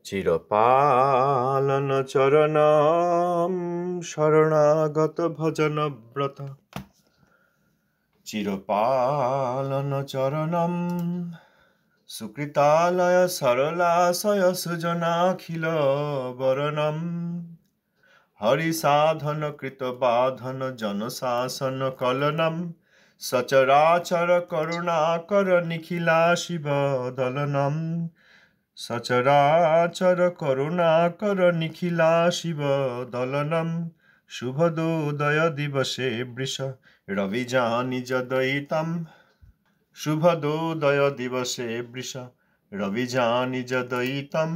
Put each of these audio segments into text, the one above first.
চিরপালন চরণম শরণাগত ভজন ব্রত চিরপালন চরণম সুকৃতালয় সরলাশয় সুজনাখিল বরণম হরিসাধন কৃত বাধন জনশাসন কলনম সচরাচর করুণাকর নিখিলা শিব দলনম সচরাচর করুণাকর নিখিলা শিব দলনম শুভদোদয় দিবসে বৃষ রবিজানি যদয়িতম শুভদোদয় দিবসে বৃষ রবিজানি যদয়িতম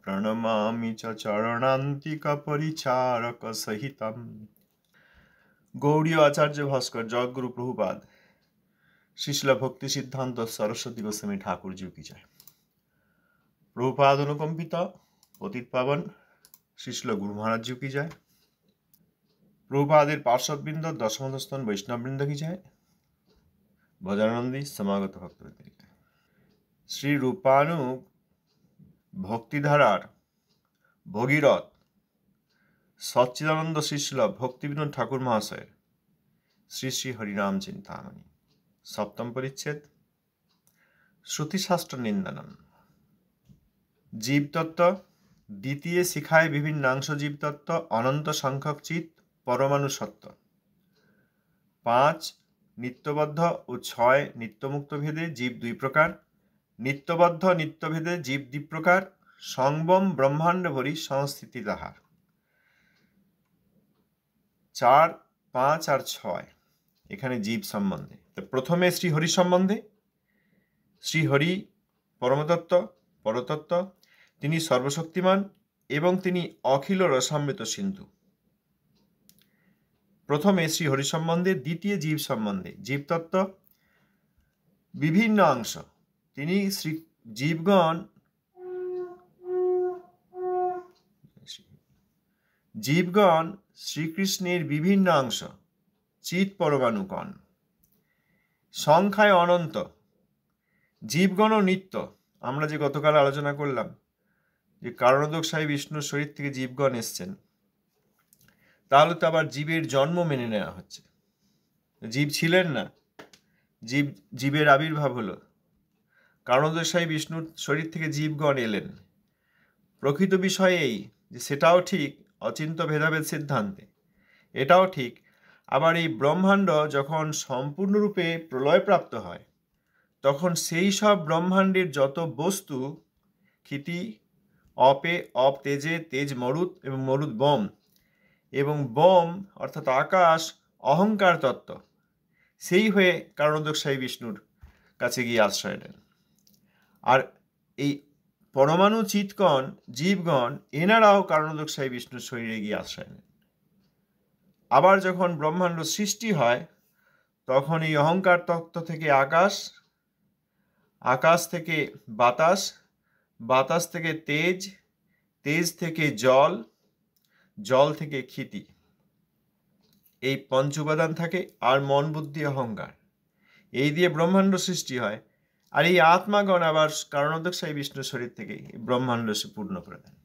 প্রণমামি চ চরণান্তিক পরিচারক সহিতম। গৌড়ীয় আচার্য ভাস্कर जगद्गुरु प्रभुपाद शिश्ल भक्ति सिद्धांत सरस्वती गोस्वामी ठाकुर जी की जय। प्रभुपाद अनुकंपित पतित पावन शिश्ल गुरु महाराज जी की जय। प्रभुपादेर पार्षदबृंद दशमस्तन वैष्णवबृंद की जय। भजनानंदी समागत भक्तवृंद की जय। श्री रूपानु भक्तिधारार भगीरथ सच्चिदानंद शिश्ल भक्तिविनोद ठाकुर महाशय श्री श्री हरिनाम चिंतामणि सप्तम परिच्छेद श्रुतिशास्त्र निंदनम। जीवतत्व द्वितीय शिखाय विभिन्नांश जीवतत्व अनंत संख्यक चित परमाणु सत्व 5 नित्यबद्ध और 6 नित्यमुक्त भेदे जीव दुई प्रकार नित्यबद्ध नित्यभेदे जीव द्वि प्रकार संगम ब्रह्मांड भरी संस्थिति ताहार 4 5 और 6 एखाने जीव सम्बन्धे। तो प्रथमे श्रीहरि सम्बन्धे श्रीहरि परमतत्व परतत्व तिनी सर्वशक्तिमान एवं तिनी अखिल रसामृत सिंधु। प्रथमे श्रीहरि सम्बन्धे द्वितीय जीव सम्बन्धे जीवतत्व विभिन्न अंश तिनी श्री जीवगण श्रीकृष्णेर विभिन्न अंश चित परमाणु कण संख्याय अनंत जीवगण नित्य। আমরা যে গতকাল আলোচনা করলাম যে কারণোদকশায়ী বিষ্ণুর শরীর থেকে জীবগণ এসেছেন, তাহলে তো আবার জীবের জন্ম মেনে নেওয়া হচ্ছে। জীব ছিলেন না, জীবের আবির্ভাব হলো, কারণোদকশায়ী বিষ্ণুর শরীর থেকে জীবগণ এলেন। প্রকৃত বিষয় এই যে সেটাও ঠিক অচিন্ত ভেদাভেদ সিদ্ধান্তে, এটাও ঠিক। আবার এই ব্রহ্মাণ্ড যখন সম্পূর্ণরূপে প্রলয়প্রাপ্ত হয় তখন সেই সব ব্রহ্মাণ্ডের যত বস্তু ক্ষিতি অপে অপ তেজে তেজ মরুত এবং মরুত বম এবং বম অর্থাৎ আকাশ অহংকার তত্ত্ব সেই হয়ে কারণোদকশায়ী বিষ্ণুর কাছে গিয়ে আশ্রয় নেন। আর এই পরমাণু চিৎকণ জীবগণ এনারাও কারণোদকশায়ী বিষ্ণুর শরীরে গিয়ে আশ্রয় নেন। আবার যখন ব্রহ্মাণ্ড সৃষ্টি হয় তখন এই অহংকার তত্ত্ব থেকে আকাশ, আকাশ থেকে বাতাস, বাতাস থেকে তেজ, তেজ থেকে জল, জল থেকে ক্ষিতি, এই পঞ্চ উপাদান থাকে। আর মন বুদ্ধি অহংকার, এই দিয়ে ব্রহ্মাণ্ড সৃষ্টি হয়। আর এই আত্মাগণ আবার কারণোদকশায়ী বিষ্ণুর শরীর থেকে ব্রহ্মাণ্ড সে পূর্ণ করে দেন।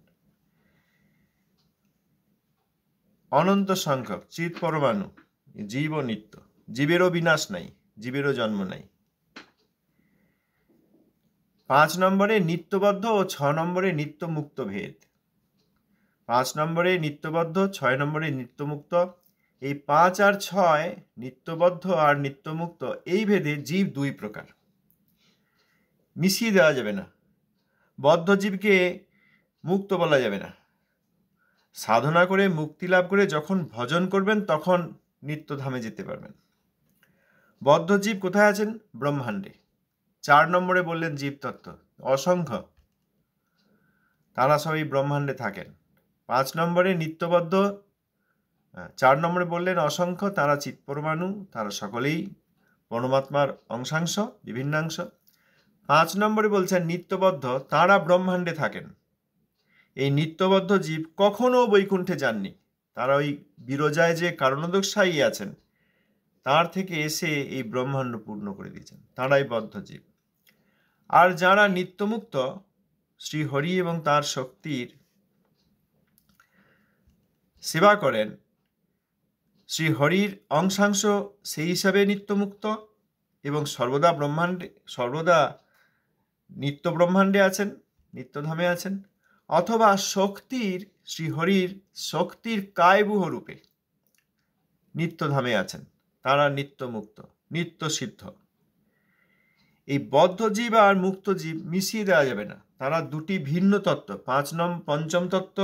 অনন্ত সংখ্যক চিত পরমাণু জীব ও নিত্য, জীবেরও বিনাশ নাই, জীবেরও জন্ম নাই। 5 নম্বরে নিত্যবদ্ধ ও 6 নম্বরে নিত্যমুক্ত ভেদ। 5 নম্বরে নিত্যবদ্ধ, 6 নম্বরে নিত্যমুক্ত। এই 5 আর 6 নিত্যবদ্ধ আর নিত্যমুক্ত এই ভেদে জীব দুই প্রকার, মিশিয়ে দেওয়া যাবে না। বদ্ধ জীবকে মুক্ত বলা যাবে না। সাধনা করে মুক্তি লাভ করে যখন ভজন করবেন তখন নিত্যধামে যেতে পারবেন। বদ্ধ জীব কোথায় আছেন? ব্রহ্মাণ্ডে। 4 নম্বরে বললেন জীবতত্ত্ব অসংখ্য, তারা সবাই ব্রহ্মাণ্ডে থাকেন। 5 নম্বরে নিত্যবদ্ধ, 4 নম্বরে বললেন অসংখ্য, তারা চিৎ পরমাণু, তারা সকলেই পরমাত্মার অংশাংশ বিভিন্নাংশ। 5 নম্বরে বলছেন নিত্যবদ্ধ, তারা ব্রহ্মাণ্ডে থাকেন। এই নিত্যবদ্ধ জীব কখনো বৈকুণ্ঠে যাননি, তারা ওই বিরজায় যে কারণোদকশায়ী আছেন তার থেকে এসে এই ব্রহ্মাণ্ড পূর্ণ করে দিয়েছেন, তারাই বদ্ধ জীব। আর যারা নিত্যমুক্ত শ্রীহরি এবং তার শক্তির সেবা করেন, শ্রীহরির অংশাংশ সেই হিসাবে নিত্যমুক্ত এবং সর্বদা নিত্য ব্রহ্মাণ্ডে আছেন, নিত্যধামে আছেন, অথবা শ্রীহরির শক্তির কায়বুহ রূপে নিত্যধামে আছেন, তারা নিত্যমুক্ত, নিত্য সিদ্ধ। এই বদ্ধ জীব আর মুক্ত জীব মিশিয়ে দেওয়া যাবে না, তারা দুটি ভিন্ন তত্ত্ব। পঞ্চম তত্ত্ব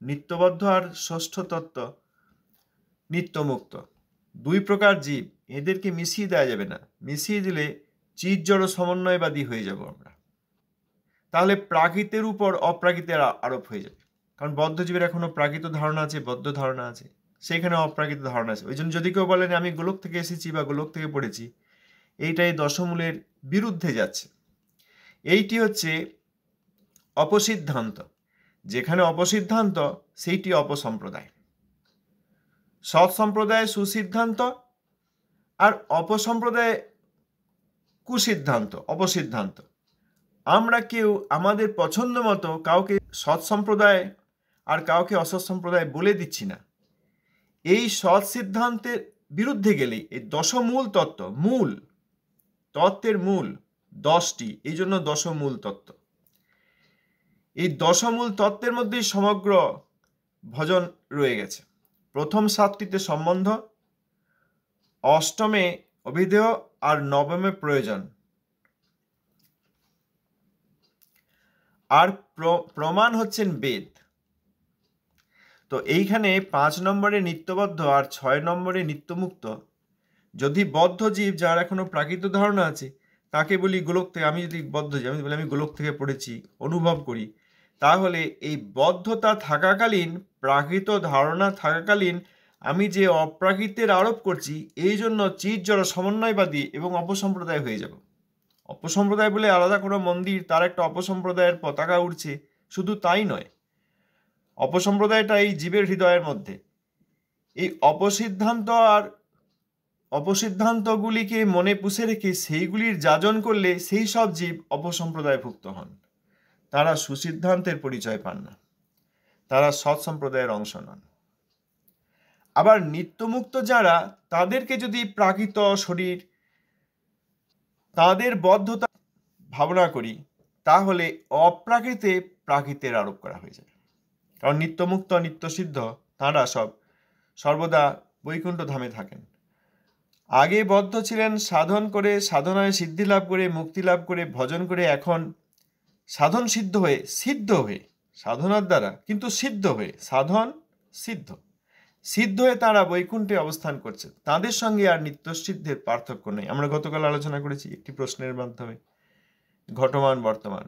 নিত্যবদ্ধ আর ষষ্ঠ তত্ত্ব নিত্যমুক্ত, দুই প্রকার জীব, এদেরকে মিশিয়ে দেওয়া যাবে না। মিশিয়ে দিলে চিৎ জড় সমন্বয়বাদী হয়ে যাব আমরা, তাহলে প্রাকৃতের উপর অপ্রাকৃতের আরোপ হয়ে যাবে। কারণ বদ্ধ জীবের এখনো প্রাকৃত ধারণা আছে, বদ্ধ ধারণা আছে, সেখানে অপ্রাকৃত ধারণা আছে। ওই জন্য যদি কেউ বলেন আমি গোলক থেকে এসেছি বা গোলক থেকে পড়েছি, এইটাই দশমূলের বিরুদ্ধে যাচ্ছে। এইটি হচ্ছে অপসিদ্ধান্ত। যেখানে অপসিদ্ধান্ত সেইটি অপসম্প্রদায়। সৎসম্প্রদায় সুসিদ্ধান্ত আর অপসম্প্রদায় কুসিদ্ধান্ত, অপসিদ্ধান্ত। আমরা কেউ আমাদের পছন্দ মতো কাউকে সৎ সম্প্রদায় আর কাউকে অসৎ সম্প্রদায় বলে দিচ্ছি না। এই সৎ সিদ্ধান্তের বিরুদ্ধে গেলেই এই দশমূল তত্ত্ব, তত্ত্বের মূল 10টি, এই জন্য দশমূল তত্ত্ব। এই দশমূল তত্ত্বের মধ্যেই সমগ্র ভজন রয়ে গেছে। প্রথম 7টিতে সম্বন্ধ, অষ্টমে অভিধেয় আর নবমে প্রয়োজন। আর প্রমাণ হচ্ছেন বেদ। তো এইখানে 5 নম্বরে নিত্যবদ্ধ আর 6 নম্বরে নিত্যমুক্ত। যদি বদ্ধ জীব যার এখনো প্রাকৃত ধারণা আছে, তাকে বলি গোলক থেকে, আমি যদি বদ্ধ জীব, আমি বলি আমি গোলক থেকে পড়েছি, অনুভব করি, তাহলে এই বদ্ধতা থাকাকালীন, প্রাকৃত ধারণা থাকাকালীন আমি যে অপ্রাকৃতের আরোপ করছি, এই জন্য চিৎ জড় সমন্বয়বাদী এবং অপসম্প্রদায় হয়ে যাব। অপসম্প্রদায় বলে আলাদা কোনো মন্দির, তার একটা অপসম্প্রদায়ের পতাকা উঠছে, শুধু তাই নয়, অপসম্প্রদায়টা এই জীবের হৃদয়ের মধ্যে। এই অপসিদ্ধান্ত আর অপসিদ্ধান্তগুলিকে মনে পুষে রেখে সেইগুলির যাজন করলে সেই সব জীব অপসম্প্রদায়ভুক্ত হন। তারা সুসিদ্ধান্তের পরিচয় পান না, তারা সৎ সম্প্রদায়ের অংশ নন। আবার নিত্যমুক্ত যারা, তাদেরকে যদি প্রাকৃত শরীর, তাদের বদ্ধতা ভাবনা করি, তাহলে অপ্রাকৃতে প্রাকৃতের আরোপ করা হয়ে যাবে। কারণ নিত্যমুক্ত, নিত্যসিদ্ধ তাঁরা সর্বদা বৈকুণ্ঠ ধামে থাকেন। আগে বদ্ধ ছিলেন, সাধন করে, সাধনায় সিদ্ধি লাভ করে, মুক্তি লাভ করে, ভজন করে, এখন সাধন সিদ্ধ হয়ে সাধনার দ্বারা, কিন্তু সিদ্ধ হয়ে, সাধন সিদ্ধ হয়ে তারা বৈকুণ্ঠে অবস্থান করছে। তাদের সঙ্গে আর নিত্যসিদ্ধের পার্থক্য নেই। আমরা গতকাল আলোচনা করেছি একটি প্রশ্নের মাধ্যমে, ঘটমান বর্তমান।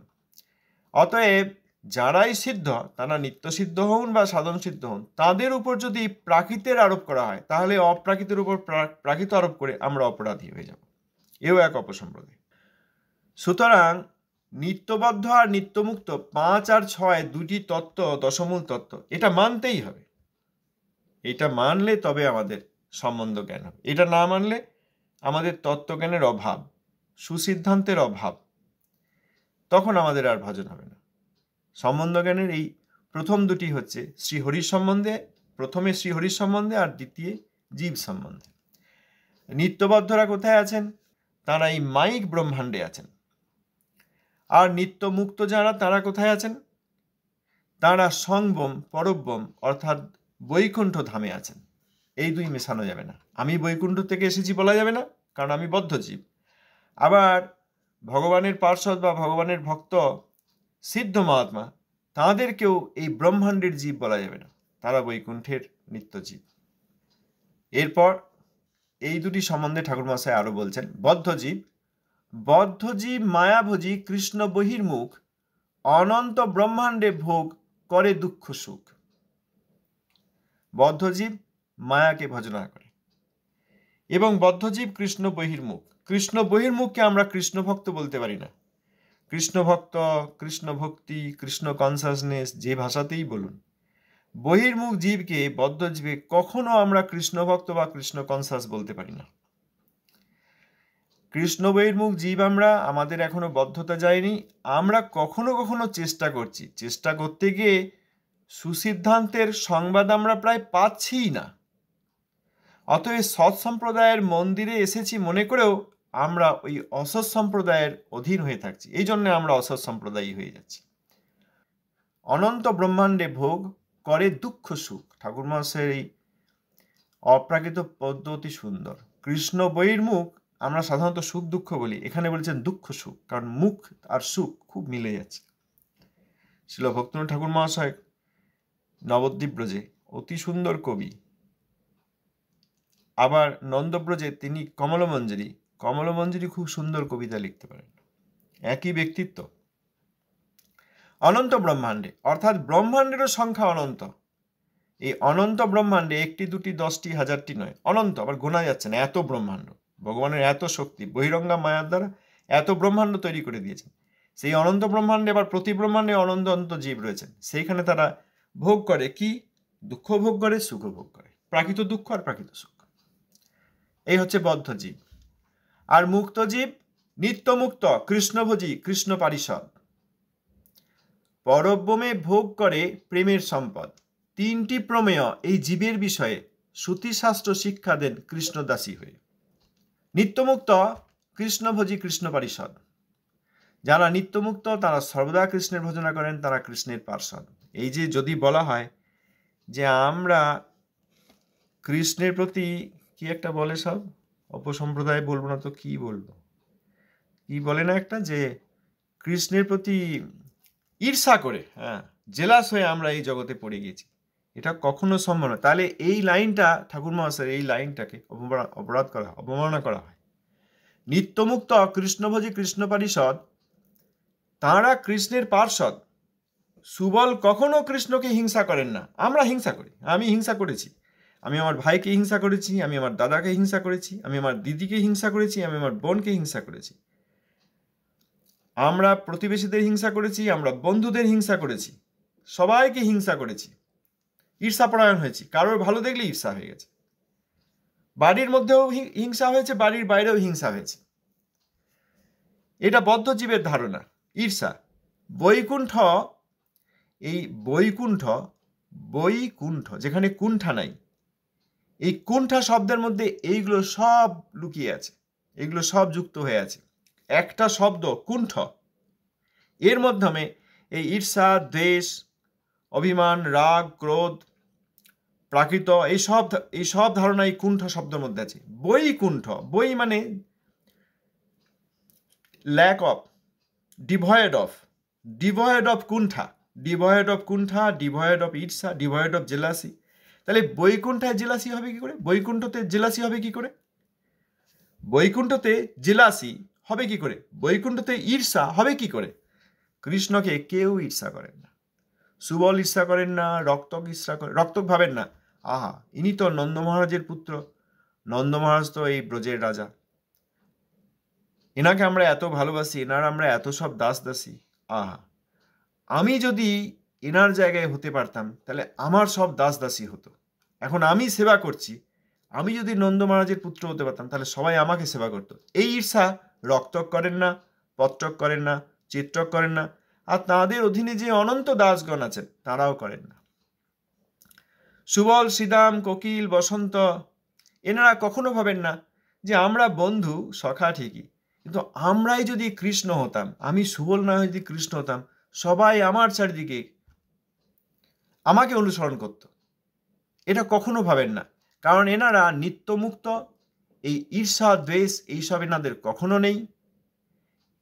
অতএব যারাই সিদ্ধ, তারা নিত্যসিদ্ধ হন বা সাধন সিদ্ধ হন, তাদের উপর যদি প্রাকৃতের আরোপ করা হয়, তাহলে অপ্রাকৃতের উপর প্রাকৃত আরোপ করে আমরা অপরাধী হয়ে যাব। এও এক অপসম্প্রদায়। সুতরাং নিত্যবদ্ধ আর নিত্যমুক্ত 5 আর 6 দুটি তত্ত্ব, দশমূল তত্ত্ব, এটা মানতেই হবে। এটা মানলে তবে আমাদের সম্বন্ধ জ্ঞান হবে। এটা না মানলে আমাদের তত্ত্বজ্ঞানের অভাব, সুসিদ্ধান্তের অভাব, তখন আমাদের আর ভজন হবে না। সম্বন্ধ জ্ঞানের এই প্রথম দুটি হচ্ছে শ্রীহরির সম্বন্ধে, প্রথমে শ্রীহরির সম্বন্ধে আর দ্বিতীয় জীব সম্বন্ধে। নিত্যবদ্ধরা কোথায় আছেন? তারা এই মাইক ব্রহ্মাণ্ডে আছেন। আর নিত্যমুক্ত যারা, তারা কোথায় আছেন? তারা সংবম, পরব্রহ্ম অর্থাৎ বৈকুণ্ঠ ধামে আছেন। এই দুই মেশানো যাবে না। আমি বৈকুণ্ঠ থেকে এসেছি বলা যাবে না, কারণ আমি বদ্ধ জীব। আবার ভগবানের পার্ষদ বা ভগবানের ভক্ত সিদ্ধ মহাত্মা, তাঁদেরকেও এই ব্রহ্মাণ্ডের জীব বলা যাবে না, তারা বৈকুণ্ঠের নিত্য জীব। এরপর এই দুটি সম্বন্ধে ঠাকুরমশাই আরো বলছেন, বদ্ধ জীব মায়াভোজী, কৃষ্ণ বহির্মুখ, অনন্ত ব্রহ্মাণ্ডে ভোগ করে দুঃখ সুখ। বদ্ধজীব মায়াকে ভজনা করে এবং বদ্ধজীব কৃষ্ণ বহির্মুখ। কৃষ্ণ বহির্মুখকে আমরা কৃষ্ণ ভক্ত বলতে পারি না। কৃষ্ণ ভক্ত, কৃষ্ণ ভক্তি, কৃষ্ণ কনসাসনেস, যে ভাষাতেই বলুন, বহির্মুখ জীবকে, বদ্ধ জীবকে কখনো আমরা কৃষ্ণ ভক্ত বা কৃষ্ণ কনসাস বলতে পারি না। কৃষ্ণ বহির্মুখ জীব আমরা, আমাদের এখনো বদ্ধতা যায়নি। আমরা কখনো কখনো চেষ্টা করছি, চেষ্টা করতে গিয়ে সুসিদ্ধান্তের সংবাদ আমরা প্রায় পাচ্ছিই না। অতএব সৎ সম্প্রদায়ের মন্দিরে এসেছি মনে করেও আমরা ওই অসৎ সম্প্রদায়ের অধীন হয়ে থাকছি, এই জন্য আমরা অসৎ সম্প্রদায়ী হয়ে যাচ্ছি। অনন্ত ব্রহ্মাণ্ডে ভোগ করে দুঃখ সুখ। ঠাকুর মহাশয়ের এই অপ্রাকৃত পদ্ধতি সুন্দর। কৃষ্ণ বহির্মুখ আমরা সাধারণত সুখ দুঃখ বলি, এখানে বলছেন দুঃখ সুখ, কারণ মুখ আর সুখ খুব মিলে যাচ্ছে। শিল ভক্তিনাথ ঠাকুর মহাশয় নবদ্বীপ ব্রজে অতি সুন্দর কবি, আবার নন্দব্রজে তিনি কমলমঞ্জরি খুব সুন্দর কবিতা লিখতে পারেন। একই ব্যক্তিত্ব। অনন্ত ব্রহ্মাণ্ডে, অর্থাৎ ব্রহ্মাণ্ডেরও সংখ্যা অনন্ত। এই অনন্ত ব্রহ্মাণ্ডে একটি দুটি 10টি 1000টি নয়, অনন্ত, আবার গোনা যাচ্ছে না, এত ব্রহ্মাণ্ড। ভগবানের এত শক্তি, বহিরঙ্গা মায়ার দ্বারা এত ব্রহ্মাণ্ড তৈরি করে দিয়েছেন। সেই অনন্ত ব্রহ্মাণ্ডে আবার প্রতি ব্রহ্মাণ্ডে অনন্ত অনন্ত জীব রয়েছেন। সেইখানে তারা ভোগ করে কি? দুঃখ ভোগ করে, সুখ ভোগ করে, প্রাকৃত দুঃখ আর প্রাকৃত সুখ। এই হচ্ছে বদ্ধ জীব। আর মুক্ত জীব, নিত্যমুক্ত, কৃষ্ণভোজী, কৃষ্ণ পারিষদ, পরব্রহ্মে ভোগ করে প্রেমের সম্পদ। 3টি প্রমেয় এই জীবের বিষয়ে শ্রুতিশাস্ত্র শিক্ষা দেন কৃষ্ণদাসী হয়ে। নিত্যমুক্ত, কৃষ্ণভোজী, কৃষ্ণ পারিষদ। যারা নিত্যমুক্ত তারা সর্বদা কৃষ্ণের ভজনা করেন, তারা কৃষ্ণের পার্ষদ। এই যে যদি বলা হয় যে আমরা কৃষ্ণের প্রতি কি একটা বলে, সব অপসম্প্রদায় বলবো না তো কি বলবো, কি বলে না একটা, যে কৃষ্ণের প্রতি ঈর্ষা করে, জেলাস হয়ে আমরা এই জগতে পড়ে গেছি, এটা কখনো সম্ভব নয়। তাহলে এই লাইনটা ঠাকুর মহাশয়ের এই লাইনটাকে অবমাননা করা হয়। নিত্যমুক্ত, কৃষ্ণভোজী, কৃষ্ণ পারিষদ, তাঁরা কৃষ্ণের পার্ষদ। সুবল কখনো কৃষ্ণকে হিংসা করেন না। আমরা হিংসা করি, আমি হিংসা করেছি, আমি আমার ভাইকে হিংসা করেছি, আমি আমার দাদাকে হিংসা করেছি, আমি আমার দিদিকে হিংসা করেছি, আমি আমার বোনকে হিংসা করেছি, আমরা প্রতিবেশীদের হিংসা করেছি, আমরা বন্ধুদের হিংসা করেছি, সবাইকে হিংসা করেছি, ঈর্ষাপরায়ণ হয়েছি, কারোর ভালো দেখলে ঈর্ষা হয়ে গেছে, বাড়ির মধ্যেও হিংসা হয়েছে, বাড়ির বাইরেও হিংসা হয়েছে। এটা বদ্ধ জীবের ধারণা, ঈর্ষা। বৈকুণ্ঠ, এই বৈকুণ্ঠ যেখানে কুণ্ঠা নাই, এই কুণ্ঠা শব্দের মধ্যে এইগুলো সব লুকিয়ে আছে, এগুলো সব যুক্ত হয়ে আছে। একটা শব্দ কুণ্ঠ, এর মাধ্যমে এই ঈর্ষা, দ্বেষ, অভিমান, রাগ, ক্রোধ, প্রাকৃত, এই সব ধারণা এই কুণ্ঠ শব্দের মধ্যে আছে। বৈকুণ্ঠ, বই মানে ল্যাক অফ, ডিভয়েড অফ কুণ্ঠা, ডিভয়েড অফ ঈর্ষা, ডিভয়েড অফ জেলাসি। তাহলে বৈকুণ্ঠায় জেলাসি হবে কি করে? বৈকুণ্ঠতে জেলাসি হবে কি করে? বৈকুণ্ঠতে জেলাসি হবে কি করে? বৈকুণ্ঠতে ঈর্ষা হবে কি করে? কৃষ্ণকে কেউ ঈর্ষা করেন না, সুবল ঈর্ষা করেন না, রক্তক ভাবেন না। আহা, ইনি তো নন্দ মহারাজের পুত্র, নন্দ মহারাজ তো এই ব্রজের রাজা, এনাকে আমরা এত ভালোবাসি, এনার আমরা এত সব দাসী। আহা, আমি যদি এনার জায়গায় হতে পারতাম তাহলে আমার সব দাসী হতো। এখন আমি সেবা করছি, আমি যদি নন্দ মহারাজের পুত্র হতে পারতাম তাহলে সবাই আমাকে সেবা করতো। এই ঈর্ষা রক্তক করেন না, পত্রক করেন না, চিত্রক করেন না, আর তাঁদের অধীনে যে অনন্ত দাসগণ আছেন তারাও করেন না। সুবল, শ্রীদাম, কোকিল, বসন্ত, এনারা কখনো ভাবেন না যে আমরা বন্ধু সখা ঠিকই, কিন্তু আমরাই যদি কৃষ্ণ হতাম, আমি সুবল না যদি কৃষ্ণ হতাম, সবাই আমার চারিদিকে আমাকে অনুসরণ করত, এটা কখনো ভাবেন না। কারণ এনারা নিত্যমুক্ত, এই ঈর্ষা, দ্বেষ এইসব এনাদের কখনো নেই।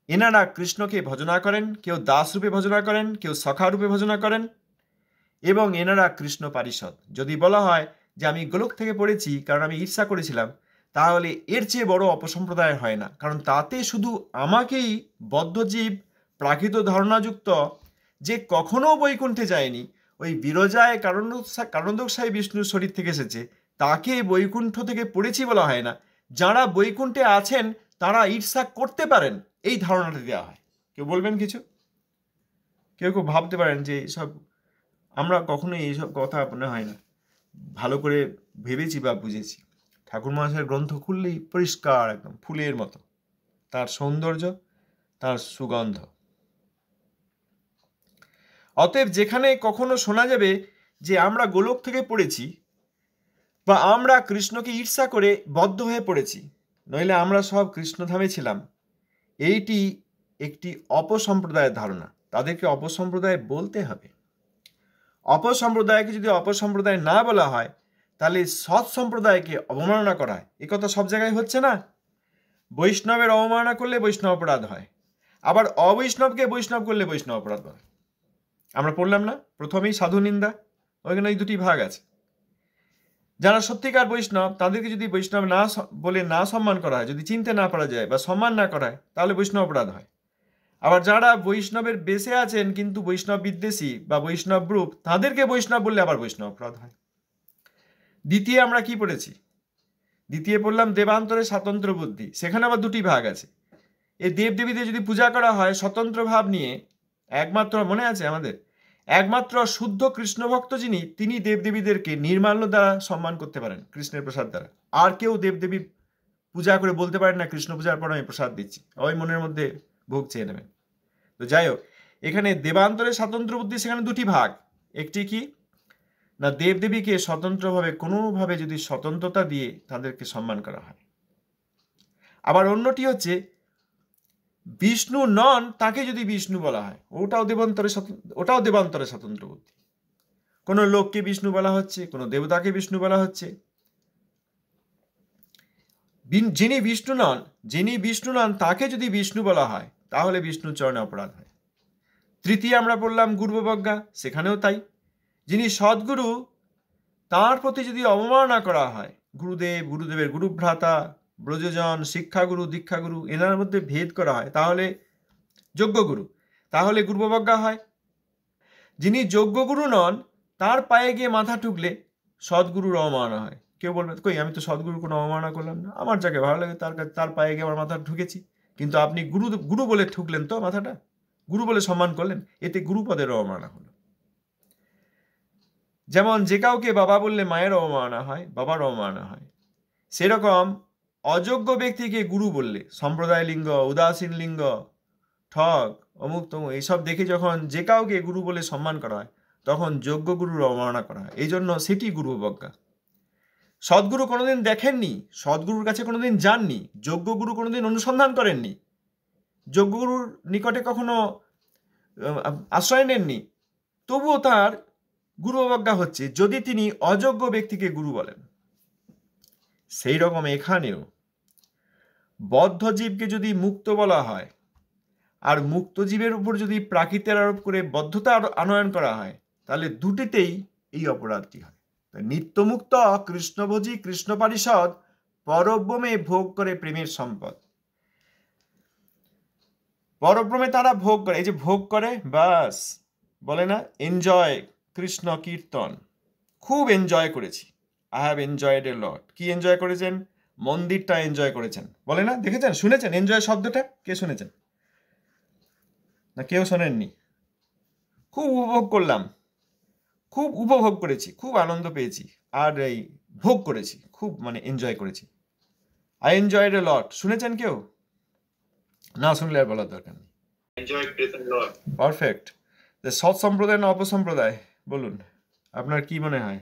এনারা কৃষ্ণকে ভজনা করেন, কেউ দাস রূপে ভজনা করেন, কেউ সখা রূপে ভজনা করেন, এবং এনারা কৃষ্ণ পারিষদ। যদি বলা হয় যে আমি গোলক থেকে পড়েছি কারণ আমি ঈর্ষা করেছিলাম, তাহলে এর চেয়ে বড় অপসম্প্রদায় হয় না। কারণ তাতে শুধু আমাকেই বদ্ধজীব, প্রাকৃত ধারণাযুক্ত, যে কখনো বৈকুণ্ঠে যায়নি, ওই বিরজায় কারণদোষায় বিষ্ণুর শরীর থেকে এসেছে, তাকে বৈকুণ্ঠ থেকে পড়েছি বলা হয় না। যারা বৈকুণ্ঠে আছেন তারা ঈর্ষা করতে পারেন, এই ধারণাটা দেওয়া হয়। কেউ বলবেন কিছু? কেউ ভাবতে পারেন যে এইসব আমরা কখনোই এইসব কথা মনে হয় না ভালো করে ভেবেছি বা বুঝেছি। ঠাকুর মহাশয়ের গ্রন্থ খুললেই পরিষ্কার, একদম ফুলের মতো, তার সৌন্দর্য, তার সুগন্ধ। অতএব যেখানে কখনো শোনা যাবে যে আমরা গোলক থেকে পড়েছি বা আমরা কৃষ্ণকে ঈর্ষা করে বদ্ধ হয়ে পড়েছি, নইলে আমরা সব কৃষ্ণধামে ছিলাম, এইটি একটি অপসম্প্রদায়ের ধারণা। তাদেরকে অপসম্প্রদায় বলতে হবে। অপসম্প্রদায়কে যদি অপসম্প্রদায় না বলা হয়, তাহলে সৎ সম্প্রদায়কে অবমাননা করা হয়। এ কথা সব জায়গায় হচ্ছে না। বৈষ্ণবের অবমাননা করলে বৈষ্ণব অপরাধ হয়, আবার অবৈষ্ণবকে বৈষ্ণব করলে বৈষ্ণব অপরাধ হয়। আমরা পড়লাম না প্রথমেই সাধু নিন্দা, ওইখানে ওই দুটি ভাগ আছে। যারা সত্যিকার বৈষ্ণব তাদেরকে যদি বৈষ্ণব না বলে না সম্মান করা হয়, যদি চিনতে না পারা যায় বা সম্মান না করা হয়, তাহলে বৈষ্ণব অপরাধ হয়। আবার যারা বৈষ্ণবের বেশে আছেন কিন্তু বৈষ্ণব বিদ্বেষী বা বৈষ্ণব গ্রুপ, তাদেরকে বৈষ্ণব বললে আবার বৈষ্ণব অপরাধ হয়। দ্বিতীয় আমরা কি পড়েছি? দ্বিতীয় পড়লাম দেবান্তরে স্বতন্ত্র বুদ্ধি। সেখানে আবার দুটি ভাগ আছে। এই দেবদেবীদের যদি পূজা করা হয় স্বতন্ত্র ভাব নিয়ে, একমাত্র মনে আছে আমাদের, একমাত্র শুদ্ধ কৃষ্ণ ভক্ত যিনি, তিনি দেবদেবীদেরকে নির্মাল্য দ্বারা সম্মান করতে পারেন, কৃষ্ণের প্রসাদ দ্বারা। আর কেউ দেবদেবী পূজা করে বলতে পারেন না কৃষ্ণ পূজার পর আমি প্রসাদ দিচ্ছি, ওই মনের মধ্যে ভোগ চেয়ে নেবেন। তো যাই হোক, এখানে দেবান্তরে স্বতন্ত্র বুদ্ধি, সেখানে দুটি ভাগ। একটি কি না, দেবদেবীকে স্বতন্ত্রভাবে কোনোভাবে যদি স্বতন্ত্রতা দিয়ে তাদেরকে সম্মান করা হয়। আবার অন্যটি হচ্ছে বিষ্ণু নন তাকে যদি বিষ্ণু বলা হয়, ওটাও দেবান্তরে স্বতন্ত্র বুদ্ধি। কোনো লোককে বিষ্ণু বলা হচ্ছে, কোনো দেবতাকে বিষ্ণু বলা হচ্ছে। যিনি বিষ্ণু নন তাকে যদি বিষ্ণু বলা হয়, তাহলে বিষ্ণু চরণে অপরাধ হয়। তৃতীয় আমরা পড়লাম গুরুবজ্ঞা, সেখানেও তাই। যিনি সদ্গুরু তার প্রতি যদি অবমাননা করা হয়, গুরুদেবের গুরুভ্রাতা, ব্রজজন, শিক্ষাগুরু, দীক্ষাগুরু, এনার মধ্যে ভেদ করা হয়, তাহলে যজ্ঞগুরু, তাহলে গুরুবজ্ঞা হয়। যিনি যজ্ঞগুরু নন তার পায়ে গিয়ে মাথা ঠুকলে সদ্গুরুর অবমাননা হয়। কেউ বলবে কই আমি তো সদ্গুরুর কোনো অবমাননা করলাম না, আমার যাকে ভালো লাগে তার পায়ে গিয়ে আমার মাথা ঠুকেছি, কিন্তু আপনি গুরু বলে ঠুকলেন তো মাথাটা, গুরু বলে সম্মান করলেন, এতে গুরুপদের অবমাননা হলো। যেমন যে কাউকে বাবা বললে মায়ের অবমাননা হয়, বাবার অবমাননা হয়, সেরকম অযোগ্য ব্যক্তিকে গুরু বললে, সম্প্রদায় লিঙ্গ, উদাসীন লিঙ্গ, ঠগ, অমুক তমুক, এইসব দেখে যখন যে কাউকে গুরু বলে সম্মান করা হয়, তখন যোগ্য গুরুর অবমাননা করা হয়। এই জন্য সেটি গুরুবজ্ঞা। সদ্গুরু কোনোদিন দেখেননি, সদ্গুরুর কাছে কোনোদিন যাননি, যোগ্য গুরু কোনোদিন অনুসন্ধান করেননি, যোগ্যগুরুর নিকটে কখনো আশ্রয় নেননি, তবুও তার গুরু অবজ্ঞা হচ্ছে যদি তিনি অযোগ্য ব্যক্তিকে গুরু বলেন। সেই রকম এখানেও বদ্ধ জীবকে যদি মুক্ত বলা হয়, আর মুক্ত জীবের উপর যদি প্রাকৃতের আরোপ করে বদ্ধতা আনয়ন করা হয়, তাহলে দুটিতেই এই অপরাধটি হয়। নিত্যমুক্ত কৃষ্ণভোজী কৃষ্ণ পারিষদ পরব্রমে ভোগ করে প্রেমের সম্পদ। পরব্রমে তারা ভোগ করে, এই যে ভোগ করে, বাস বলে না এনজয় কৃষ্ণ কীর্তন, খুব এনজয় করেছি, আই হ্যাভ এনজয়েড এ লট। কি এনজয় করেছেন? মন্দিরটা এনজয় করেছেন, বলে না, দেখেছেন, শুনেছেন এনজয় শব্দটা? কে শুনেছেন? না কেউ শোনেননি? খুব উপভোগ করলাম, খুব উপভোগ করেছি, খুব আনন্দ পেয়েছি, আর এই ভোগ করেছি, খুব মানে এনজয় করেছি, আই এনজয়েড এ লট। শুনেছেন কেউ? না শুনলে আর বলার দরকার নেই। পারফেক্ট। সৎ সম্প্রদায় না অপসম্প্রদায়, বলুন আপনার কি মনে হয়?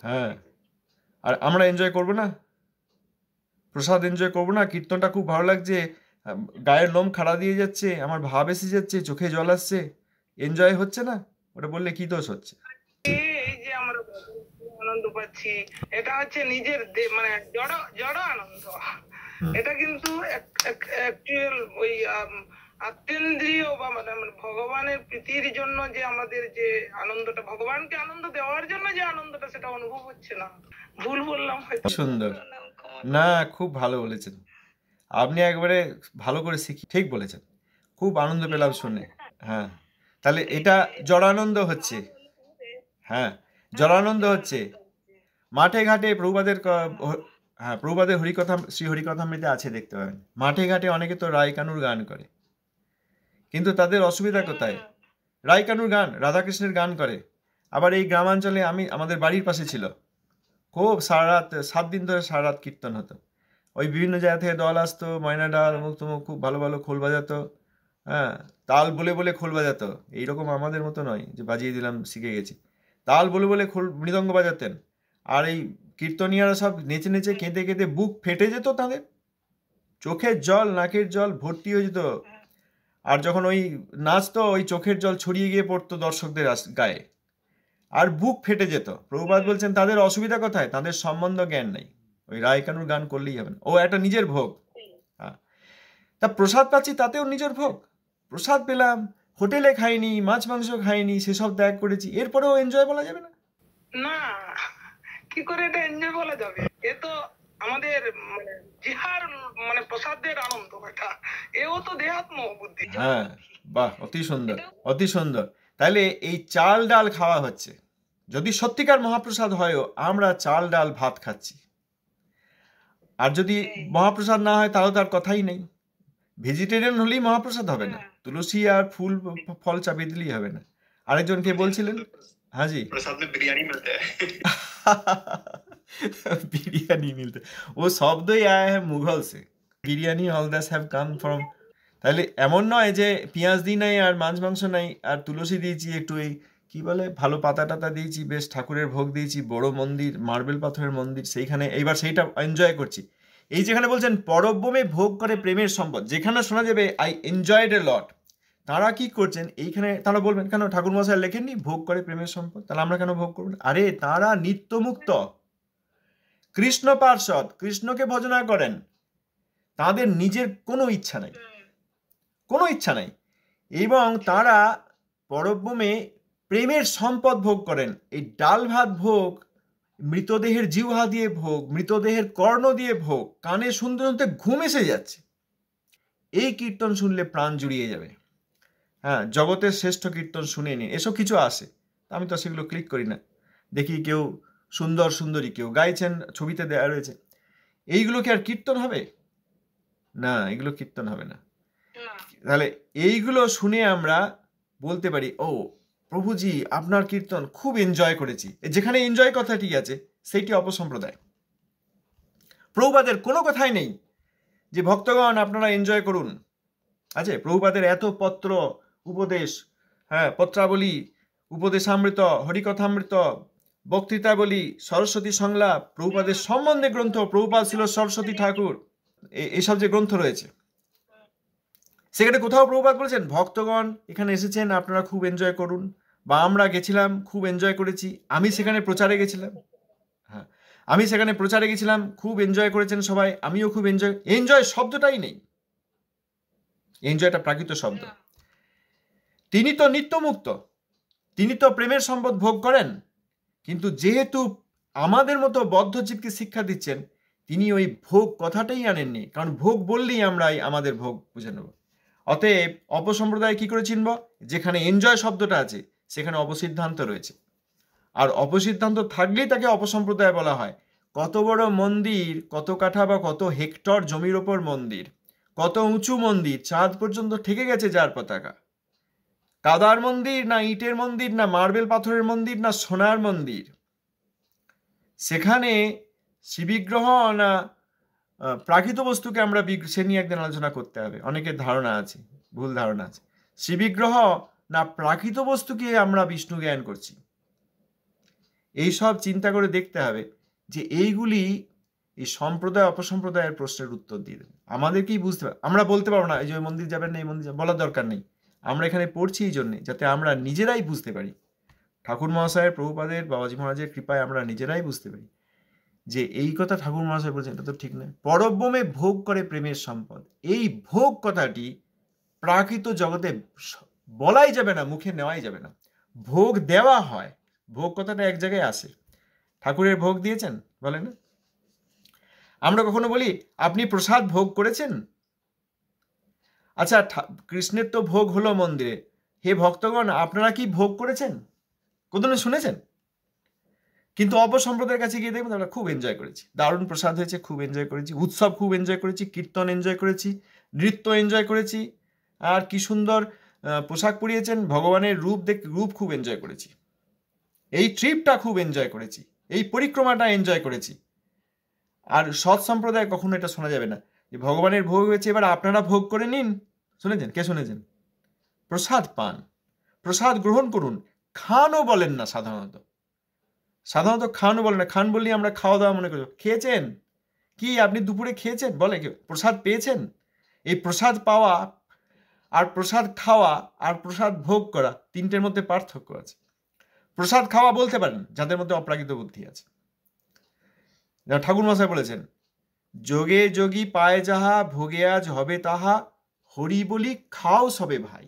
হ্যাঁ, আর আমরা এনজয় করবো না? প্রসাদ এনজয় করবো না? কীর্তনটা খুব ভালো লাগছে, গায়ের লোম খাড়া দিয়ে যাচ্ছে, আমার ভাব এসে যাচ্ছে, চোখে জল আসছে, এনজয় হচ্ছে না? ওটা বললে কি দোষ হচ্ছে? এই যে আমরা আনন্দ পাচ্ছি, এটা হচ্ছে নিজের মানে জড় আনন্দ। এটা কিন্তু অ্যাকচুয়াল ওই আত্মেন্দ্রিয় বা মানে ভগবানের প্রীতির জন্য যে আমাদের যে আনন্দটা, ভগবানকে আনন্দ দেওয়ার জন্য যে আনন্দটা, সেটা অনুভব হচ্ছে না। ভুল বললাম হয়তো? সুন্দর, না খুব ভালো বলেছেন আপনি, একবারে ভালো করে শিখি, ঠিক বলেছেন, খুব আনন্দ পেলাম শুনে। হ্যাঁ, তাহলে এটা জড়ানন্দ হচ্ছে। হ্যাঁ, জড়ানন্দ হচ্ছে। মাঠে ঘাটে প্রভুপাদের হ্যাঁ, প্রভুপাদের হরিকথা, শ্রী হরিকথামৃতে আছে, দেখতে পাবেন, মাঠে ঘাটে অনেকে তো রায়কানুর গান করে, কিন্তু তাদের অসুবিধা কোথায়? রায়কানুর গান, রাধাকৃষ্ণের গান করে, আবার এই গ্রামাঞ্চলে আমাদের বাড়ির পাশে ছিল, খুব সারা রাত 7 দিন ধরে সারা রাত কীর্তন হতো। ওই বিভিন্ন জায়গা থেকে দল আসতো, ময়না ডাল অমুক তমুক, খুব ভালো ভালো খোল বাজাতো, হ্যাঁ, তাল বলে বলে খোল বাজাতো। এইরকম আমাদের মতো নয় যে বাজিয়ে দিলাম শিখে গেছি, তাল বলে বলে খোল মৃদঙ্গ বাজাতেন। আর এই কীর্তনীয়ারা সব নেচে নেচে কেঁদে কেঁদে বুক ফেটে যেত, তাদের চোখের জল নাকের জল ভর্তি হয়ে যেত। আর যখন ওই নাচতো, ওই চোখের জল ছড়িয়ে গিয়ে পড়তো দর্শকদের গায়ে, আর বুক ফেটে যেত। প্রভুপাদ বলছেন তাদের অসুবিধা কোথায়? তাদের সম্বন্ধ জ্ঞান নেই, ওই রায়কানুর গান করলেই হবে না, ও একটা নিজের ভোগ। হ্যাঁ, তা প্রসাদ পাচ্ছি তাতেও নিজের ভোগ। প্রসাদ পেলাম, হোটেলে খাইনি, মাছ মাংস খাইনি, সেসব ত্যাগ করেছি, এরপরেও এনজয় বলা যাবে না? না, কি করে এটা এনজয় বলা যাবে? এ তো আমাদের মানে জিহার মানে প্রসাদের আনন্দ, এটা এও তো দেহাত্ম বুদ্ধি। হ্যাঁ, বাহ, অতি সুন্দর, অতি সুন্দর। তাহলে এই চাল ডাল খাওয়া হচ্ছে, যদি সত্যিকার মহাপ্রসাদ হয়ও আমরা চাল ডাল ভাত খাচ্ছি। আর যদি মহাপ্রসাদ না হয় তাহলে তার কথাই নেই। ভেজিটেরিয়ান হলেই মহাপ্রসাদ হবে না, তুলসী আর ফুল ফল চাপিয়ে দিলেই হবে না। আরেকজন কে বলছিলেন? হ্যাঁ জি, प्रसाद में बिरयानी मिलता है। बिरयानी मिलता है, वो शब्द ही आया है मुगल से, biryani all this have come from. তাহলে এমন নয় যে পেঁয়াজ দিই নাই আর মাছ মাংস নাই আর তুলসী দিয়েছি, একটু এই কি বলে ভালো পাতা টাতা দিয়েছি, বেশ ঠাকুরের ভোগ দিয়েছি, বড় মন্দির, মার্বেল পাথরের মন্দির, সেইখানে এইবার সেইটা এনজয় করছি। এই যেখানে বলছেন পরব্রমে ভোগ করে প্রেমের সম্পদ, যেখানে শোনা যাবে আই এনজয়েড এ লট, তারা কি করছেন এইখানে? তারা বলবেন কেন ঠাকুর মশাই লেখেননি ভোগ করে প্রেমের সম্পদ, তাহলে আমরা কেন ভোগ করবো না? আরে তারা নিত্যমুক্ত কৃষ্ণ পার্ষদ, কৃষ্ণকে ভজনা করেন, তাদের নিজের কোনো ইচ্ছা নাই, কোনো ইচ্ছা নাই, এবং তারা পরব্রমে প্রেমের সম্পদ ভোগ করেন। এই ডাল ভাত ভোগ, মৃতদেহের জিহ্বা দিয়ে ভোগ, মৃতদেহের কর্ণ দিয়ে ভোগ, কানে শুনতে শুনতে ঘুম এসে যাচ্ছে। এই কীর্তন শুনলে প্রাণ জুড়িয়ে যাবে। হ্যাঁ, জগতের শ্রেষ্ঠ কীর্তন শুনে নিন, এসব কিছু আসে, আমি তো সেগুলো ক্লিক করি না। দেখি কেউ সুন্দর সুন্দরী কেউ গাইছেন, ছবিতে দেওয়া রয়েছে, এইগুলো কি আর কীর্তন হবে? না, এগুলো কীর্তন হবে না। তাহলে এইগুলো শুনে আমরা বলতে পারি, ও প্রভুজি আপনার কীর্তন খুব এনজয় করেছি। যেখানে এনজয় কথাটি আছে সেইটি অপসম্প্রদায়। প্রভুপাদের কোনো কথাই নেই যে ভক্তগণ আপনারা এনজয় করুন। আছে প্রভুপাদের এত পত্র উপদেশ, হ্যাঁ, পত্রাবলী, উপদেশামৃত, হরিকথামৃত, বক্তৃতাবলী, সরস্বতী সংলাপ, প্রভুপাদের সম্বন্ধে গ্রন্থ, প্রভুপাদ ছিল সরস্বতী ঠাকুর, এসব যে গ্রন্থ রয়েছে, সেখানে কোথাও প্রভুপাদ বলেছেন ভক্তগণ এখানে এসেছেন আপনারা খুব এনজয় করুন, বা আমরা গেছিলাম খুব এনজয় করেছি, আমি সেখানে প্রচারে গেছিলাম, হ্যাঁ আমি সেখানে প্রচারে গেছিলাম, খুব এনজয় করেছেন সবাই, আমিও খুব এনজয়। এনজয় শব্দটাই নেই, এনজয়টা প্রাকৃত শব্দ। তিনি তো নিত্যমুক্ত, তিনি তো প্রেমের সম্পদ ভোগ করেন, কিন্তু যেহেতু আমাদের মতো বদ্ধজীবকে শিক্ষা দিচ্ছেন, তিনি ওই ভোগ কথাটাই আনেননি, কারণ ভোগ বললেই আমরা আমাদের ভোগ বুঝে নেব। অতএব অপসম্প্রদায় কি করে চিনব? যেখানে এনজয় শব্দটা আছে সেখানে অপসিদ্ধান্ত রয়েছে, আর অপসিদ্ধান্ত থাকলেই তাকে অপসম্প্রদায় বলা হয়। কত বড় মন্দির, কত কাঠা বা কত হেক্টর জমির ওপর মন্দির, কত উঁচু মন্দির, চাঁদ পর্যন্ত ঠেকে গেছে যার পতাকা, কাদার মন্দির না ইটের মন্দির না মার্বেল পাথরের মন্দির না সোনার মন্দির, সেখানে শ্রীবিগ্রহ না প্রাকৃত বস্তুকে আমরা সে নিয়ে একদিন আলোচনা করতে হবে। অনেকের ধারণা আছে, ভুল ধারণা আছে, শ্রীবিগ্রহ না প্রাকৃত বস্তুকে আমরা বিষ্ণু জ্ঞান করছি। এইসব চিন্তা করে দেখতে হবে যে এইগুলি এই সম্প্রদায় অপসম্প্রদায়ের প্রশ্নের উত্তর দিয়ে দেবে। আমাদেরকেই বুঝতে হবে, আমরা বলতে পারবো না এই যে ওই মন্দির যাবেন না, এই মন্দির বলার দরকার নেই। আমরা এখানে পড়ছি এই জন্যে যাতে আমরা নিজেরাই বুঝতে পারি, ঠাকুর মহাশয়ের, প্রভুপাদের, বাবাজি মহারাজের কৃপায় আমরা নিজেরাই বুঝতে পারি যে এই কথা ঠাকুর মহাশয় বলছেন এটা তো ঠিক নয়। পরব্রমে ভোগ করে প্রেমের সম্পদ, এই ভোগ কথাটি প্রাকৃত জগতে বলাই যাবে না, মুখে নেওয়াই যাবে না। ভোগ দেওয়া হয়, ভোগ কথাটা এক জায়গায় আসে। ঠাকুরের ভোগ দিয়েছেন বলে না? আমরা কখনো বলি আপনি প্রসাদ ভোগ করেছেন? আচ্ছা, কৃষ্ণের তো ভোগ হলো মন্দিরে, হে ভক্তগণ আপনারা কি ভোগ করেছেন? কোনদিন শুনেছেন? কিন্তু অপসম্প্রদায়ের কাছে গিয়ে দেখবেন আমরা খুব এনজয় করেছি, দারুণ প্রসাদ হয়েছে, খুব এনজয় করেছি, উৎসব খুব এনজয় করেছি, কীর্তন এনজয় করেছি, নৃত্য এনজয় করেছি, আর কি সুন্দর পোশাক পরিয়েছেন, ভগবানের রূপ খুব এনজয় করেছি। এই ট্রিপটা খুব এনজয় করেছি, এই পরিক্রমাটা এনজয় করেছি। আর সৎ সম্প্রদায় কখনো এটা শোনা যাবে না যে ভগবানের ভোগ হয়েছে, এবার আপনারা ভোগ করে নিন। শুনেছেন? কে শুনেছেন? প্রসাদ পান, প্রসাদ গ্রহণ করুন। খানও বলেন না সাধারণত, খানও বলেন না। খান বললেই আমরা খাওয়া দাওয়া মনে করি। খেয়েছেন কি? আপনি দুপুরে খেয়েছেন? বলে কেউ প্রসাদ পেয়েছেন? এই প্রসাদ পাওয়া আর প্রসাদ খাওয়া আর প্রসাদ ভোগ করা, তিনটের মধ্যে পার্থক্য আছে। প্রসাদ খাওয়া বলতে পারেন যাদের মধ্যে অপ্রাকৃত বুদ্ধি আছে। ঠাকুর মশাই বলেছেন, যোগে যোগী পায় যাহা, ভোগে আজ হবে তাহা, হরি বলি খাও সবে ভাই।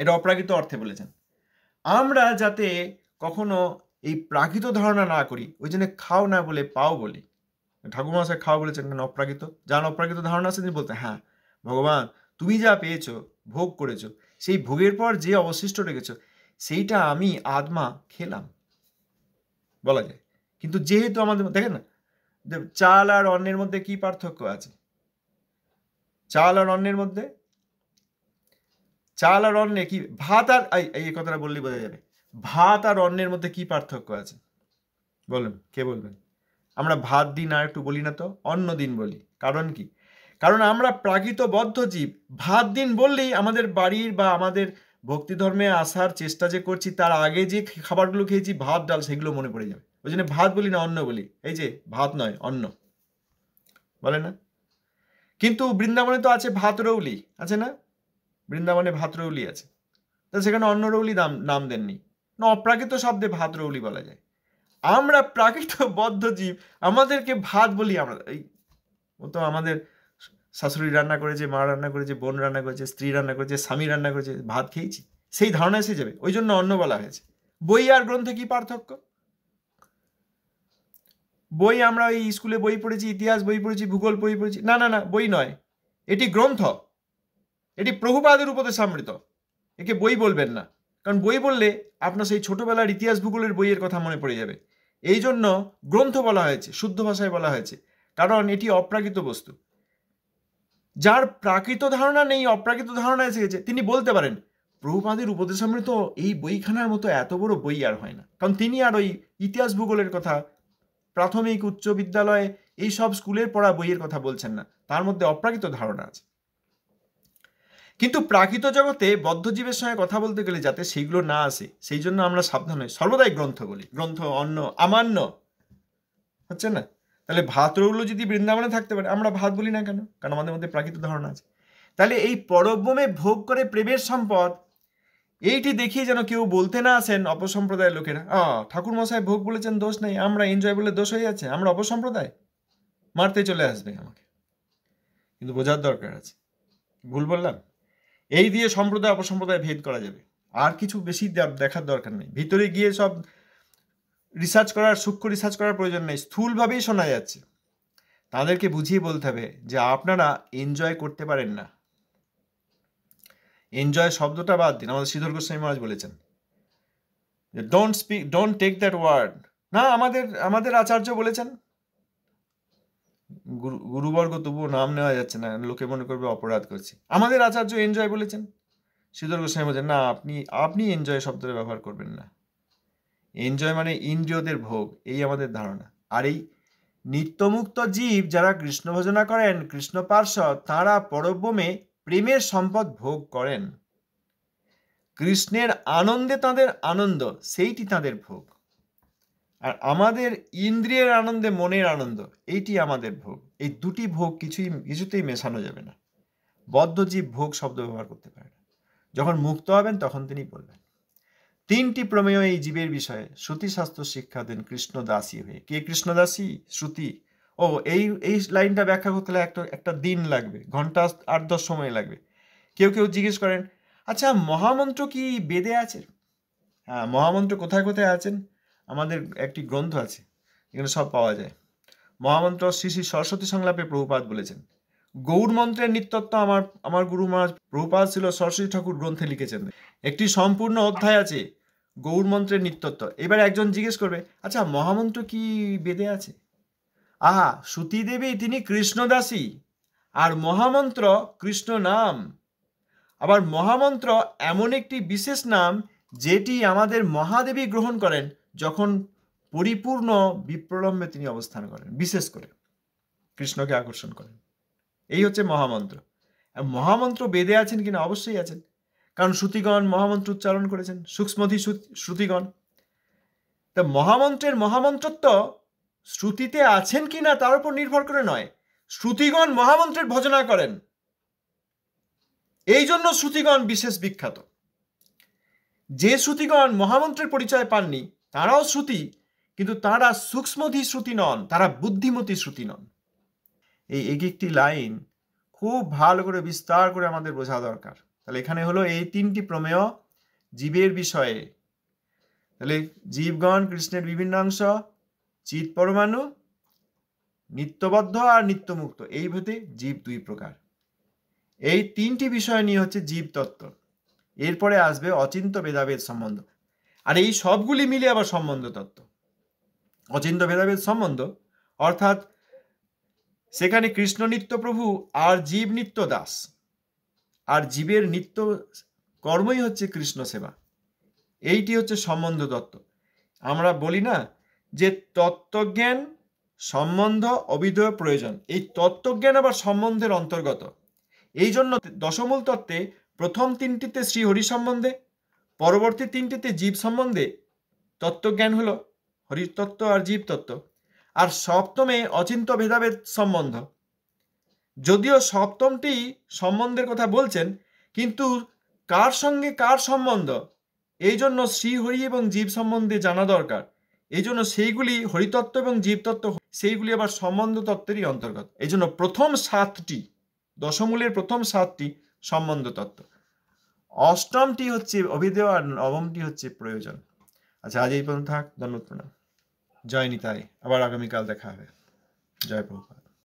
এটা অপ্রাকৃত অর্থে বলেছেন। আমরা যাতে কখনো এই প্রাকৃত ধারণা না করি, ওই জন্য খাও না বলে পাও বলি। ঠাকুর মশাই খাও বলেছেন কেন? অপ্রাকৃত। যার অপ্রাকৃত ধারণা আছে তিনি বলতে, হ্যাঁ ভগবান তুমি যা পেয়েছো, ভোগ করেছো, সেই ভোগের পর যে অবশিষ্ট রেখেছো সেইটা আমি আত্মা খেলাম, বলা যায়। কিন্তু যেহেতু আমাদের দেখেন না, চাল আর অন্নের মধ্যে কি পার্থক্য আছে? চাল আর অন্নের মধ্যে, চাল আর অন্নে কি, ভাত আর এই কথাটা বললেই বোঝা যাবে, ভাত আর অন্নের মধ্যে কি পার্থক্য আছে বলুন, কে বলবেন? আমরা ভাত দিন আর একটু বলি না তো, অন্ন দিন বলি। কারণ কি? কারণ আমরা প্রাকৃত বদ্ধ জীব। ভাত দিন বললেই আমাদের বাড়ির বা আমাদের ভক্তি ধর্মে আসার চেষ্টা যে করছি তার আগে যে খাবারগুলো খেয়েছি ভাত ডাল, সেগুলো মনে পড়ে যাবে। ওই জন্য ভাত বলি না, অন্ন বলি। এই যে ভাত নয়, অন্ন বলে না? কিন্তু বৃন্দাবনে তো আছে ভাত রৌলি, আছে না? বৃন্দাবনে ভাত রৌলি আছে, তা সেখানে অন্ন রৌলি নাম দেননি না, অপ্রাকৃত শব্দে ভাত রৌলি বলা যায়। আমরা প্রাকৃত বদ্ধ জীব, আমাদেরকে ভাত বলি আমরা। এই ও তো আমাদের শাশুড়ি রান্না করেছে, মা রান্না করেছে, বোন রান্না করেছে, স্ত্রী রান্না করেছে, স্বামী রান্না করেছে, ভাত খেয়েছি, সেই ধারণা এসে যাবে। ওই জন্য অন্ন বলা হয়েছে। বই আর গ্রন্থে কি পার্থক্য? বই আমরা ওই স্কুলে বই পড়েছি, ইতিহাস বই পড়েছি, ভূগোল বই পড়েছি। না না না, বই নয়, এটি গ্রন্থ, এটি প্রভুপাদের উপদেশামৃত। একে বই বলবেন না, কারণ বই বললে আপনার সেই ছোটবেলার ইতিহাস ভূগোলের বইয়ের কথা মনে পড়ে যাবে। এই জন্য গ্রন্থ বলা হয়েছে, শুদ্ধ ভাষায় বলা হয়েছে, কারণ এটি অপ্রাকৃত বস্তু। যার প্রাকৃত ধারণা নেই, অপ্রাকৃত ধারণা এসে গেছে, তিনি বলতে পারেন প্রভুপাদের উপদেশামৃত এই বইখানার মতো এত বড় বই আর হয় না, কারণ তিনি আর ওই ইতিহাস ভূগোলের কথা, প্রাথমিক উচ্চ বিদ্যালয়ে এই সব স্কুলের পড়া বইয়ের কথা বলছেন না, তার মধ্যে অপ্রাকৃত ধারণা আছে। কিন্তু প্রাকৃত জগতে বদ্ধজীবের সঙ্গে কথা বলতে গেলে যাতে সেইগুলো না আসে, সেই জন্য আমরা সাবধান হই, সর্বদাই গ্রন্থ বলি। গ্রন্থ, অন্ন, আমান্য হচ্ছে না? তাহলে ভাত রৌলো যদি বৃন্দাবনে থাকতে পারে, আমরা ভাত বলি না কেন? কারণ আমাদের মধ্যে প্রাকৃত ধারণা আছে। তাহলে এই পরব্রহ্মে ভোগ করে প্রেমের সম্পদ, এইটি দেখিয়ে যেন কেউ বলতে না আসেন অপসম্প্রদায়ের লোকেরা, ঠাকুর মশাই ভোগ বলেছেন দোষ নেই, আমরা এনজয় বলে দোষ হয়ে যাচ্ছে, আমরা অপসম্প্রদায়, মারতে চলে আসবে আমাকে। কিন্তু বোঝার দরকার আছে, ভুল বললাম? এই দিয়ে সম্প্রদায় অপসম্প্রদায় ভেদ করা যাবে, আর কিছু বেশি দেখার দরকার নেই। ভিতরে গিয়ে সব রিসার্চ করার, সূক্ষ্ম রিসার্চ করার প্রয়োজন নেই, স্থূলভাবেই শোনা যাচ্ছে। তাদেরকে বুঝিয়ে বলতে হবে যে আপনারা এনজয় করতে পারেন না। এনজয় শব্দটা বাদ দিন। আমাদের শ্রীধর গোস্বামী মহারাজ বলেছেন যে ডোন্ট টেক দ্যাট ওয়ার্ড। না, আমাদের আচার্য বলেছেন, গুরুবর্গ তবুও নাম নেওয়া যাচ্ছে না, লোকে মনে করবে অপরাধ করছি। আমাদের আচার্য এনজয় বলেছেন। শ্রীধর গোস্বামী বলছেন না, আপনি এনজয় শব্দটা ব্যবহার করবেন না। এনজয় মানে ইন্দ্রিয়দের ভোগ, এই আমাদের ধারণা। আর এই নিত্যমুক্ত জীব যারা কৃষ্ণ ভজনা করেন, কৃষ্ণ পার্ষদ, তাঁরা পরব্রহ্মে প্রেমের সম্পদ ভোগ করেন। কৃষ্ণের আনন্দে তাঁদের আনন্দ, সেইটি তাঁদের ভোগ। আর আমাদের ইন্দ্রিয়ের আনন্দে মনের আনন্দ, এইটি আমাদের ভোগ। এই দুটি ভোগ কিছুতেই মেশানো যাবে না। বদ্ধজীব ভোগ শব্দ ব্যবহার করতে পারে না। যখন মুক্ত হবেন তখন তিনি বলবেন। তিনটি প্রমেয় এই জীবের বিষয়ে শ্রুতি শাস্ত্র শিক্ষা দেন কৃষ্ণদাসী হয়ে। কে কৃষ্ণদাসী? শ্রুতি। এই লাইনটা ব্যাখ্যা করতে হলে একটা দিন লাগবে, ঘন্টা 8-10 সময় লাগবে। কেউ জিজ্ঞেস করেন, আচ্ছা মহামন্ত্র কি বেদে আছে? হ্যাঁ, মহামন্ত্র কোথায় কোথায় আছেন? আমাদের একটি গ্রন্থ আছে, এখানে সব পাওয়া যায়। মহামন্ত্র শ্রী শ্রী সরস্বতী সংলাপে প্রভুপাদ বলেছেন। গৌর মন্ত্রের নিত্যত্ব আমার গুরু মহারাজ প্রভুপাদ ছিল সরস্বতী ঠাকুর গ্রন্থে লিখেছেন। একটি সম্পূর্ণ অধ্যায় আছে গৌর মন্ত্রের নিত্যত্ব। এবার একজন জিজ্ঞেস করবে, আচ্ছা মহামন্ত্র কি বেদে আছে? শ্রুতি দেবী তিনি কৃষ্ণদাসী, আর মহামন্ত্র কৃষ্ণ নাম। আবার মহামন্ত্র এমন একটি বিশেষ নাম যেটি আমাদের মহাদেবী গ্রহণ করেন যখন পরিপূর্ণ বিপ্রলম্বে তিনি অবস্থান করেন, বিশেষ করে কৃষ্ণকে আকর্ষণ করেন। এই হচ্ছে মহামন্ত্র। আর মহামন্ত্র বেদে আছেন কিনা? অবশ্যই আছেন, কারণ শ্রুতিগণ মহামন্ত্র উচ্চারণ করেছেন, সূক্ষ্মধি শ্রুতিগণ। তা মহামন্ত্রের মহামন্ত্রত্ব শ্রুতিতে আছেন কিনা তার উপর নির্ভর করে নয়, শ্রুতিগণ মহামন্ত্রের ভজনা করেন, এই জন্য শ্রুতিগণ বিশেষ বিখ্যাত। যে শ্রুতিগণ মহামন্ত্রের পরিচয় পাননি তারাও শ্রুতি, কিন্তু তারা সূক্ষ্মধি শ্রুতি নন, তারা বুদ্ধিমতী শ্রুতি নন। এই এক একটি লাইন খুব ভালো করে বিস্তার করে আমাদের বোঝা দরকার। তাহলে এখানে হলো এই তিনটি প্রমেয় জীবের বিষয়ে। তাহলে জীবগণ কৃষ্ণের বিভিন্ন অংশ, চিৎ পরমাণু, নিত্যবদ্ধ আর নিত্যমুক্ত, এই ভেদে জীব দুই প্রকার। এই তিনটি বিষয় নিয়ে হচ্ছে জীব তত্ত্ব। এরপরে আসবে অচিন্ত ভেদাভেদ সম্বন্ধ, আর এই সবগুলি মিলে আবার সম্বন্ধ তত্ত্ব। অচিন্ত ভেদাভেদ সম্বন্ধ অর্থাৎ সেখানে কৃষ্ণ নিত্য প্রভু আর জীব নিত্য দাস, আর জীবের নিত্য কর্মই হচ্ছে কৃষ্ণ সেবা। এইটি হচ্ছে সম্বন্ধ তত্ত্ব। আমরা বলি না যে তত্ত্বজ্ঞান সম্বন্ধ অবিধেয় প্রয়োজন, এই তত্ত্বজ্ঞান আবার সম্বন্ধের অন্তর্গত। এই জন্য দশমূল তত্ত্বে প্রথম তিনটিতে শ্রীহরি সম্বন্ধে, পরবর্তী তিনটিতে জীব সম্বন্ধে তত্ত্বজ্ঞান হলো হরিতত্ত্ব আর জীবতত্ত্ব, আর সপ্তমে অচিন্ত ভেদাভেদ সম্বন্ধ। যদিও সপ্তমটি সম্বন্ধের কথা বলছেন, কিন্তু কার সঙ্গে কার সম্বন্ধ, এই জন্য শ্রীহরি এবং জীব সম্বন্ধে জানা দরকার। এই জন্য সেইগুলি হরিতত্ত্ব এবং জীবতত্ত্ব, সেইগুলি আবার সম্বন্ধ তত্ত্বেরই অন্তর্গত। এই জন্য প্রথম সাতটি, দশমূলের প্রথম সাতটি সম্বন্ধ তত্ত্ব, অষ্টমটি হচ্ছে অভিধেয়, আর নবমটি হচ্ছে প্রয়োজন। আচ্ছা, আজ এই পর্যন্ত থাক। ধন্যবাদ, প্রণাম। জয় নিতাই। আবার আগামীকাল দেখা হবে। জয় প্রভুপাদ।